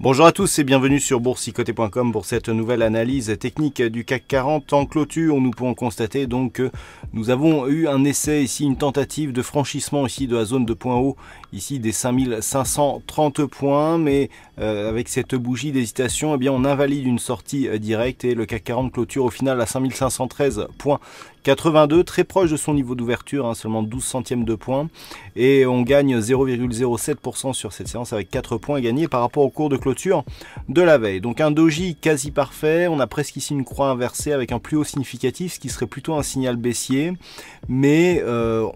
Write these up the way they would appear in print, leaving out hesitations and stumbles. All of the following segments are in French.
Bonjour à tous et bienvenue sur boursicoté.com pour cette nouvelle analyse technique du CAC 40. En clôture, nous pouvons constater donc que nous avons eu un essai ici, une tentative de franchissement ici de la zone de point haut, ici des 5530 points, mais avec cette bougie d'hésitation, eh bien on invalide une sortie directe et le CAC 40 clôture au final à 5513,82, très proche de son niveau d'ouverture, seulement 12 centièmes de point, et on gagne 0,07% sur cette séance avec 4 points gagnés par rapport au cours de clôture de la veille. Donc un doji quasi parfait, on a presque ici une croix inversée avec un plus haut significatif, ce qui serait plutôt un signal baissier, mais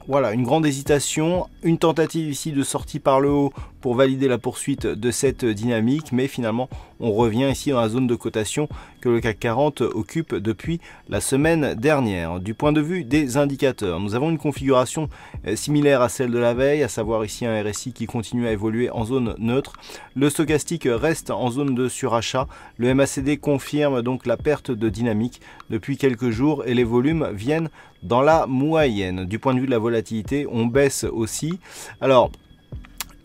voilà, une grande hésitation, une tentative ici de sortie par le haut pour valider la poursuite de cette dynamique, mais finalement on revient ici dans la zone de cotation que le CAC 40 occupe depuis la semaine dernière. Du point de vue des indicateurs, nous avons une configuration similaire à celle de la veille, à savoir ici un RSI qui continue à évoluer en zone neutre, le stochastique reste en zone de surachat, le MACD confirme donc la perte de dynamique depuis quelques jours et les volumes viennent dans la moyenne. Du point de vue de la volatilité, on baisse aussi. Alors,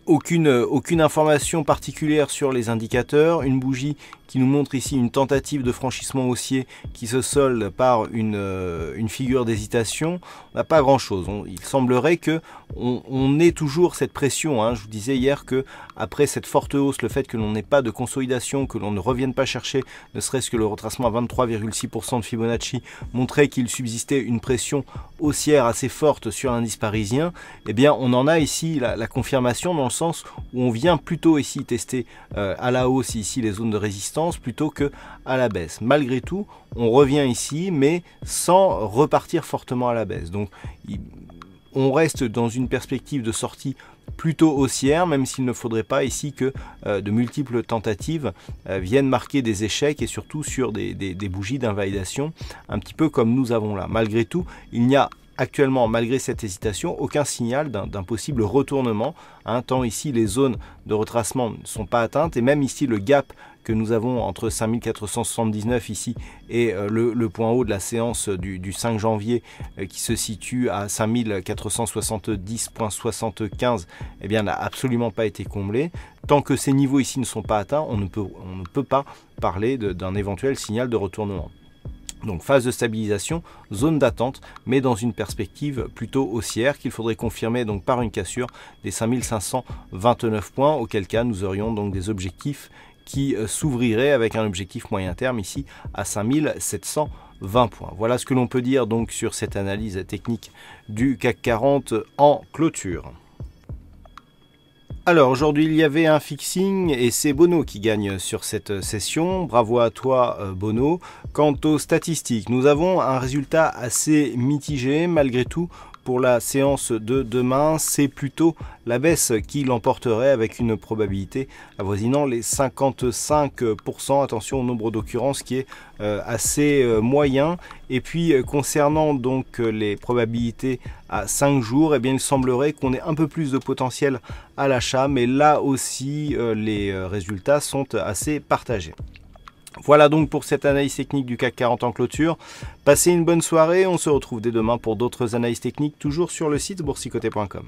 aucune information particulière sur les indicateurs, une bougie qui nous montre ici une tentative de franchissement haussier qui se solde par une figure d'hésitation. On n'a pas grand chose. Il semblerait que on ait toujours cette pression. Je vous disais hier que après cette forte hausse, le fait que l'on n'ait pas de consolidation, que l'on ne revienne pas chercher ne serait-ce que le retracement à 23,6% de Fibonacci montrait qu'il subsistait une pression haussière assez forte sur l'indice parisien. Eh bien on en a ici la confirmation dans le sens où on vient plutôt ici tester à la hausse ici les zones de résistance plutôt que à la baisse. Malgré tout, on revient ici, mais sans repartir fortement à la baisse. Donc, on reste dans une perspective de sortie plutôt haussière, même s'il ne faudrait pas ici que de multiples tentatives viennent marquer des échecs et surtout sur des bougies d'invalidation, un petit peu comme nous avons là. Malgré tout, il n'y a actuellement, malgré cette hésitation, aucun signal d'un possible retournement, tant ici les zones de retracement ne sont pas atteintes, et même ici le gap que nous avons entre 5479 ici et le point haut de la séance du 5 janvier qui se situe à 5470,75, eh bien n'a absolument pas été comblé. Tant que ces niveaux ici ne sont pas atteints, on ne peut pas parler d'un éventuel signal de retournement. Donc phase de stabilisation, zone d'attente, mais dans une perspective plutôt haussière qu'il faudrait confirmer donc par une cassure des 5529 points, auquel cas nous aurions donc des objectifs qui s'ouvriraient avec un objectif moyen terme ici à 5720 points. Voilà ce que l'on peut dire donc sur cette analyse technique du CAC 40 en clôture. Alors aujourd'hui il y avait un fixing et c'est Bono qui gagne sur cette session. Bravo à toi Bono. Quant aux statistiques, nous avons un résultat assez mitigé malgré tout. Pour la séance de demain, c'est plutôt la baisse qui l'emporterait avec une probabilité avoisinant les 55%. Attention au nombre d'occurrences qui est assez moyen. Et puis concernant donc les probabilités à 5 jours, eh bien il semblerait qu'on ait un peu plus de potentiel à l'achat, mais là aussi les résultats sont assez partagés. Voilà donc pour cette analyse technique du CAC 40 en clôture. Passez une bonne soirée, on se retrouve dès demain pour d'autres analyses techniques, toujours sur le site boursicoté.com.